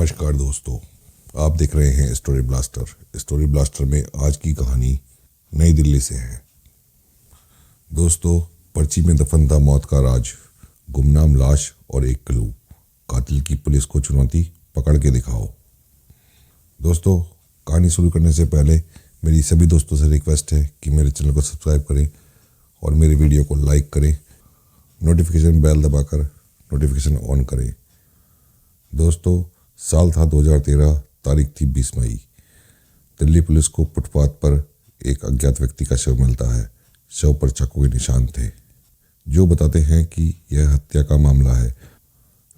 नमस्कार दोस्तों, आप देख रहे हैं स्टोरी ब्लास्टर। स्टोरी ब्लास्टर में आज की कहानी नई दिल्ली से है। दोस्तों, पर्ची में दफन था मौत का राज, गुमनाम लाश और एक क्लू। कातिल की पुलिस को चुनौती, पकड़ के दिखाओ। दोस्तों, कहानी शुरू करने से पहले मेरी सभी दोस्तों से रिक्वेस्ट है कि मेरे चैनल को सब्सक्राइब करें और मेरे वीडियो को लाइक करें, नोटिफिकेशन बेल दबाकर नोटिफिकेशन ऑन करें। दोस्तों, साल था 2013, तारीख थी 20 मई। दिल्ली पुलिस को फुटपाथ पर एक अज्ञात व्यक्ति का शव मिलता है। शव पर चाकू के निशान थे जो बताते हैं कि यह हत्या का मामला है,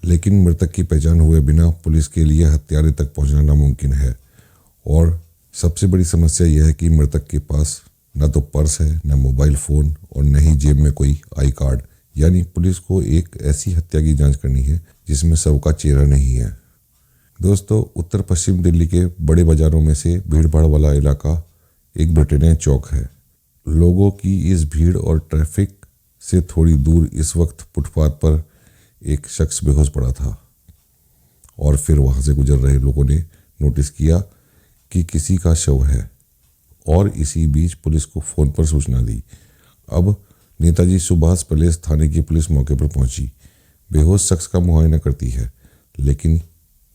लेकिन मृतक की पहचान हुए बिना पुलिस के लिए हत्यारे तक पहुंचना नामुमकिन है। और सबसे बड़ी समस्या यह है कि मृतक के पास न तो पर्स है, न मोबाइल फ़ोन और न ही जेब में कोई आई कार्ड। यानी पुलिस को एक ऐसी हत्या की जांच करनी है जिसमें शव का चेहरा नहीं है। दोस्तों, उत्तर पश्चिम दिल्ली के बड़े बाज़ारों में से भीड़ भाड़ वाला इलाका एक ब्रिटेनिया चौक है। लोगों की इस भीड़ और ट्रैफिक से थोड़ी दूर इस वक्त फुटपाथ पर एक शख्स बेहोश पड़ा था। और फिर वहाँ से गुजर रहे लोगों ने नोटिस किया कि किसी का शव है और इसी बीच पुलिस को फ़ोन पर सूचना दी। अब नेताजी सुभाष पैलेस थाने की पुलिस मौके पर पहुंची। बेहोश शख्स का मुआयना करती है, लेकिन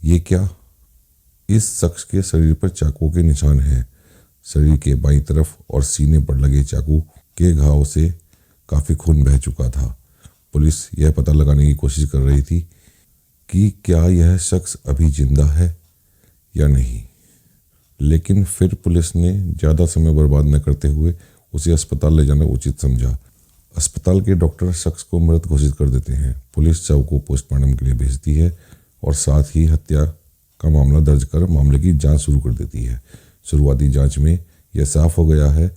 ये क्या? इस शख्स के शरीर पर चाकू के निशान हैं। शरीर के बाईं तरफ और सीने पर लगे चाकू के घाव से काफ़ी खून बह चुका था। पुलिस यह पता लगाने की कोशिश कर रही थी कि क्या यह शख्स अभी जिंदा है या नहीं, लेकिन फिर पुलिस ने ज़्यादा समय बर्बाद न करते हुए उसे अस्पताल ले जाना उचित समझा। अस्पताल के डॉक्टर शख्स को मृत घोषित कर देते हैं। पुलिस शव को पोस्टमार्टम के लिए भेजती है और साथ ही हत्या का मामला दर्ज कर मामले की जांच शुरू कर देती है। शुरुआती जांच में यह साफ हो गया है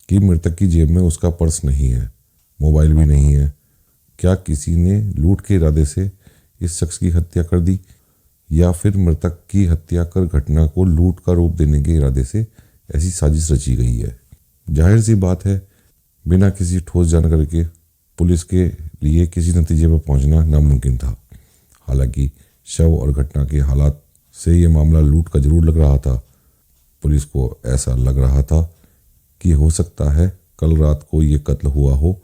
कि मृतक की जेब में उसका पर्स नहीं है, मोबाइल भी नहीं है। क्या किसी ने लूट के इरादे से इस शख्स की हत्या कर दी, या फिर मृतक की हत्या कर घटना को लूट का रूप देने के इरादे से ऐसी साजिश रची गई है? जाहिर सी बात है, बिना किसी ठोस जानकारी के पुलिस के लिए किसी नतीजे पर पहुंचना नामुमकिन था। हालांकि शव और घटना के हालात से यह मामला लूट का जरूर लग रहा था। पुलिस को ऐसा लग रहा था कि हो सकता है कल रात को ये कत्ल हुआ हो,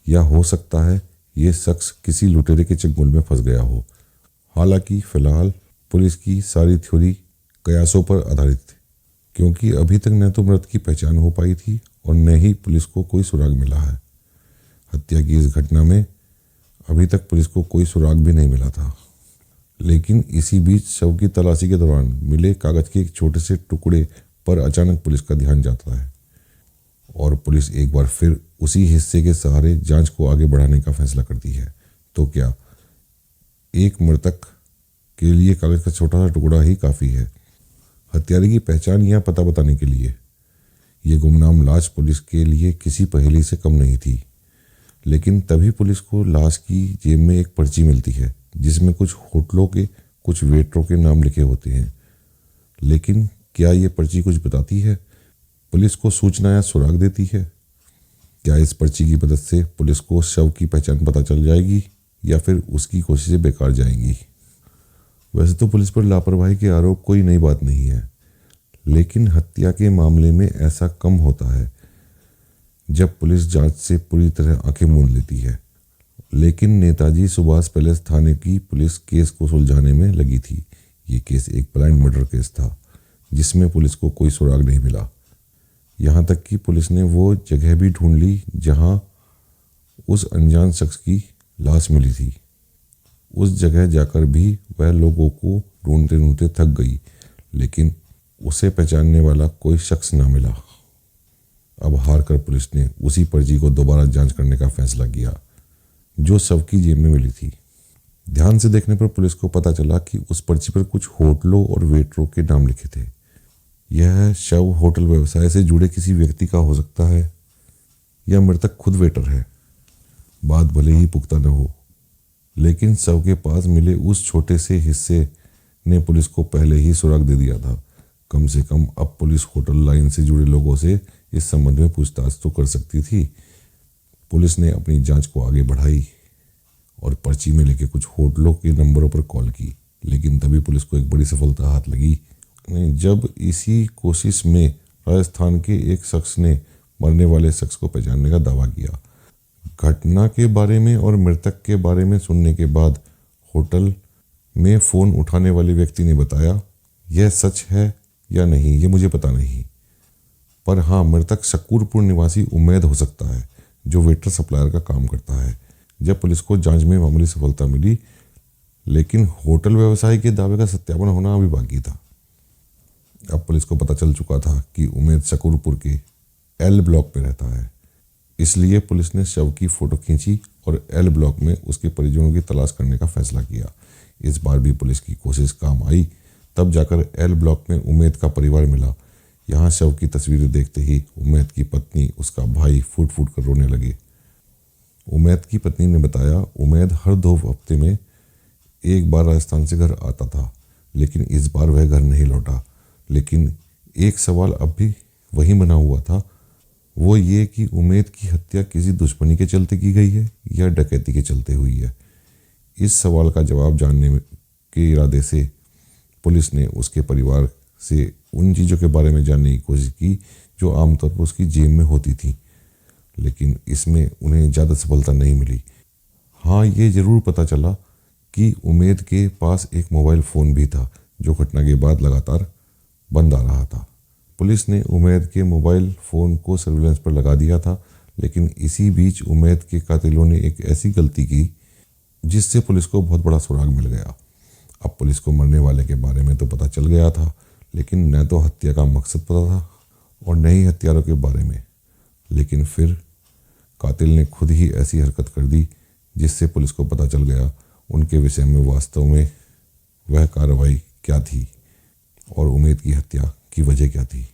या हो सकता है ये शख्स किसी लुटेरे के चंगुल में फंस गया हो। हालांकि फिलहाल पुलिस की सारी थ्योरी कयासों पर आधारित थी, क्योंकि अभी तक न तो मृत की पहचान हो पाई थी और न ही पुलिस को कोई सुराग मिला है। हत्या की इस घटना में अभी तक पुलिस को कोई सुराग भी नहीं मिला था। लेकिन इसी बीच शव की तलाशी के दौरान मिले कागज के एक छोटे से टुकड़े पर अचानक पुलिस का ध्यान जाता है और पुलिस एक बार फिर उसी हिस्से के सहारे जांच को आगे बढ़ाने का फैसला करती है। तो क्या एक मृतक के लिए कागज का छोटा सा टुकड़ा ही काफ़ी है हत्यारे की पहचान या पता बताने के लिए? ये गुमनाम लाश पुलिस के लिए किसी पहेली से कम नहीं थी। लेकिन तभी पुलिस को लाश की जेब में एक पर्ची मिलती है जिसमें कुछ होटलों के, कुछ वेटरों के नाम लिखे होते हैं। लेकिन क्या ये पर्ची कुछ बताती है? पुलिस को सूचना या सुराग देती है? क्या इस पर्ची की मदद से पुलिस को शव की पहचान पता चल जाएगी, या फिर उसकी कोशिशें बेकार जाएंगी? वैसे तो पुलिस पर लापरवाही के आरोप कोई नई बात नहीं है, लेकिन हत्या के मामले में ऐसा कम होता है जब पुलिस जांच से पूरी तरह आंखें मूंद लेती है। लेकिन नेताजी सुभाष पैलेस थाने की पुलिस केस को सुलझाने में लगी थी। ये केस एक ब्लाइंड मर्डर केस था जिसमें पुलिस को कोई सुराग नहीं मिला। यहाँ तक कि पुलिस ने वो जगह भी ढूंढ ली जहाँ उस अनजान शख्स की लाश मिली थी। उस जगह जाकर भी वह लोगों को ढूंढते ढूंढते थक गई, लेकिन उसे पहचानने वाला कोई शख्स ना मिला। अब हार कर पुलिस ने उसी पर्ची को दोबारा जांच करने का फैसला किया जो शव की जेब में मिली थी। ध्यान से देखने पर पुलिस को पता चला कि उस पर्ची पर कुछ होटलों और वेटरों के नाम लिखे थे। यह शव होटल व्यवसाय से जुड़े किसी व्यक्ति का हो सकता है, या मृतक खुद वेटर है। बात भले ही पुख्ता न हो, लेकिन शव के पास मिले उस छोटे से हिस्से ने पुलिस को पहले ही सुराग दे दिया था। कम से कम अब पुलिस होटल लाइन से जुड़े लोगों से इस संबंध में पूछताछ तो कर सकती थी। पुलिस ने अपनी जांच को आगे बढ़ाई और पर्ची में लिखे कुछ होटलों के नंबरों पर कॉल की। लेकिन तभी पुलिस को एक बड़ी सफलता हाथ लगी जब इसी कोशिश में राजस्थान के एक शख्स ने मरने वाले शख्स को पहचानने का दावा किया। घटना के बारे में और मृतक के बारे में सुनने के बाद होटल में फ़ोन उठाने वाले व्यक्ति ने बताया, यह सच है या नहीं ये मुझे पता नहीं, पर हाँ मृतक शकूरपुर निवासी उमेद हो सकता है जो वेटर सप्लायर का काम करता है। जब पुलिस को जांच में मामूली सफलता मिली, लेकिन होटल व्यवसायी के दावे का सत्यापन होना अभी बाकी था। अब पुलिस को पता चल चुका था कि उमेद शकूरपुर के एल ब्लॉक में रहता है, इसलिए पुलिस ने शव की फ़ोटो खींची और एल ब्लॉक में उसके परिजनों की तलाश करने का फैसला किया। इस बार भी पुलिस की कोशिश काम आई, तब जाकर एल ब्लॉक में उमेद का परिवार मिला। यहाँ शव की तस्वीरें देखते ही उमेद की पत्नी, उसका भाई फूट फूट कर रोने लगे। उमेद की पत्नी ने बताया, उमेद हर 2 हफ्ते में एक बार राजस्थान से घर आता था, लेकिन इस बार वह घर नहीं लौटा। लेकिन एक सवाल अब भी वही बना हुआ था, वो ये कि उमेद की हत्या किसी दुश्मनी के चलते की गई है या डकैती के चलते हुई है। इस सवाल का जवाब जानने के इरादे से पुलिस ने उसके परिवार से उन चीज़ों के बारे में जानने की कोशिश की जो आमतौर पर उसकी जेब में होती थी, लेकिन इसमें उन्हें ज़्यादा सफलता नहीं मिली। हाँ, ये ज़रूर पता चला कि उमेद के पास एक मोबाइल फ़ोन भी था जो घटना के बाद लगातार बंद आ रहा था। पुलिस ने उमेद के मोबाइल फ़ोन को सर्विलांस पर लगा दिया था, लेकिन इसी बीच उमेद के कातिलों ने एक ऐसी गलती की जिससे पुलिस को बहुत बड़ा सुराग मिल गया। अब पुलिस को मरने वाले के बारे में तो पता चल गया था, लेकिन न तो हत्या का मकसद पता था और न ही हत्यारों के बारे में। लेकिन फिर कातिल ने खुद ही ऐसी हरकत कर दी जिससे पुलिस को पता चल गया उनके विषय में वास्तव में वह कार्रवाई क्या थी और उमेद की हत्या की वजह क्या थी।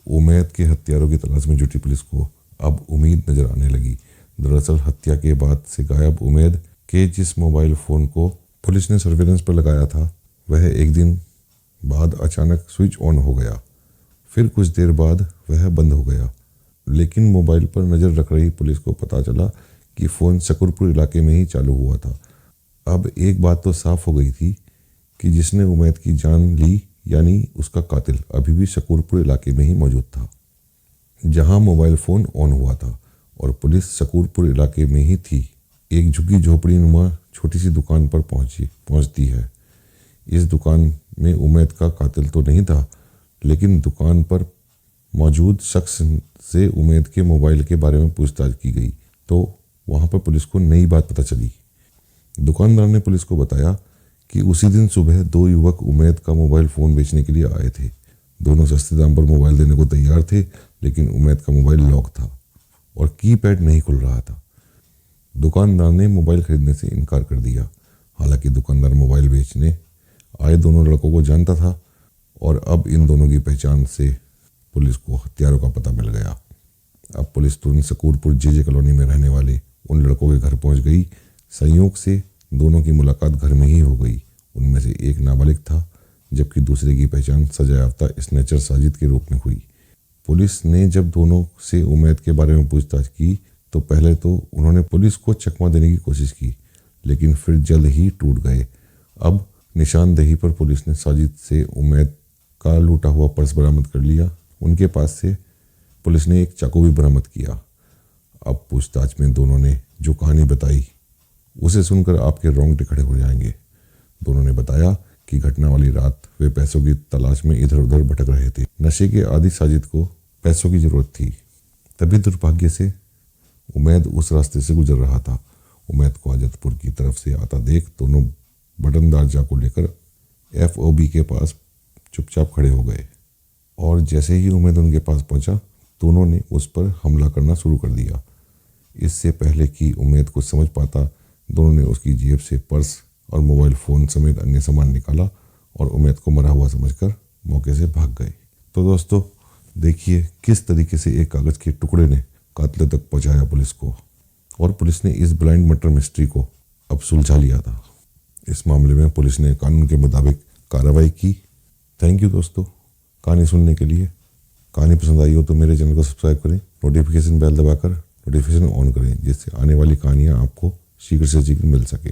उमेद के हत्यारों की तलाश में जुटी पुलिस को अब उम्मीद नजर आने लगी। दरअसल हत्या के बाद से गायब उमेद के जिस मोबाइल फ़ोन को पुलिस ने सर्विलांस पर लगाया था, वह एक दिन बाद अचानक स्विच ऑन हो गया। फिर कुछ देर बाद वह बंद हो गया, लेकिन मोबाइल पर नज़र रख रही पुलिस को पता चला कि फ़ोन शकूरपुर इलाके में ही चालू हुआ था। अब एक बात तो साफ हो गई थी कि जिसने उमेद की जान ली यानी उसका कातिल अभी भी शकूरपुर इलाके में ही मौजूद था जहां मोबाइल फ़ोन ऑन हुआ था, और पुलिस शकूरपुर इलाके में ही थी। एक झुग्गी झोपड़ी नुमा छोटी सी दुकान पर पहुंचती है। इस दुकान में उमेद का कातिल तो नहीं था, लेकिन दुकान पर मौजूद शख्स से उमेद के मोबाइल के बारे में पूछताछ की गई तो वहां पर पुलिस को नई बात पता चली। दुकानदार ने पुलिस को बताया कि उसी दिन सुबह 2 युवक उमेद का मोबाइल फ़ोन बेचने के लिए आए थे। दोनों सस्ते दाम पर मोबाइल देने को तैयार थे, लेकिन उमेद का मोबाइल लॉक था और कीपैड नहीं खुल रहा था। दुकानदार ने मोबाइल खरीदने से इनकार कर दिया। हालांकि दुकानदार मोबाइल बेचने आए दोनों लड़कों को जानता था और अब इन दोनों की पहचान से पुलिस को हत्यारों का पता मिल गया। अब पुलिस तुरंत शकूरपुर जे कॉलोनी में रहने वाले उन लड़कों के घर पहुंच गई। संयोग से दोनों की मुलाकात घर में ही हो गई। उनमें से एक नाबालिग था, जबकि दूसरे की पहचान सजायाफ्ता स्नेचर साजिद के रूप में हुई। पुलिस ने जब दोनों से उमेद के बारे में पूछताछ की तो पहले तो उन्होंने पुलिस को चकमा देने की कोशिश की, लेकिन फिर जल्द ही टूट गए। अब निशानदेही पर पुलिस ने साजिद से उमेद का लूटा हुआ पर्स बरामद कर लिया। उनके पास से पुलिस ने एक चाकू भी बरामद किया। अब पूछताछ में दोनों ने जो कहानी बताई उसे सुनकर आपके रोंगटे खड़े हो जाएंगे। दोनों ने बताया कि घटना वाली रात वे पैसों की तलाश में इधर उधर भटक रहे थे। नशे के आदी साजिद को पैसों की जरूरत थी, तभी दुर्भाग्य से उमेद उस रास्ते से गुजर रहा था। उमेद को आजतपुर की तरफ से आता देख दोनों बटनदार चाकू लेकर FOB के पास चुपचाप खड़े हो गए, और जैसे ही उमेद उनके पास पहुंचा दोनों ने उस पर हमला करना शुरू कर दिया। इससे पहले कि उमेद कुछ समझ पाता, दोनों ने उसकी जेब से पर्स और मोबाइल फ़ोन समेत अन्य सामान निकाला और उमेद को मरा हुआ समझकर मौके से भाग गए। तो दोस्तों देखिए किस तरीके से एक कागज़ के टुकड़े ने कातिल तक पहुंचाया पुलिस को, और पुलिस ने इस ब्लाइंड मर्डर मिस्ट्री को अब सुलझा लिया था। इस मामले में पुलिस ने कानून के मुताबिक कार्रवाई की। थैंक यू दोस्तों कहानी सुनने के लिए। कहानी पसंद आई हो तो मेरे चैनल को सब्सक्राइब करें, नोटिफिकेशन बेल दबाकर नोटिफिकेशन ऑन करें, जिससे आने वाली कहानियाँ आपको शीघ्र से शीघ्र मिल सके।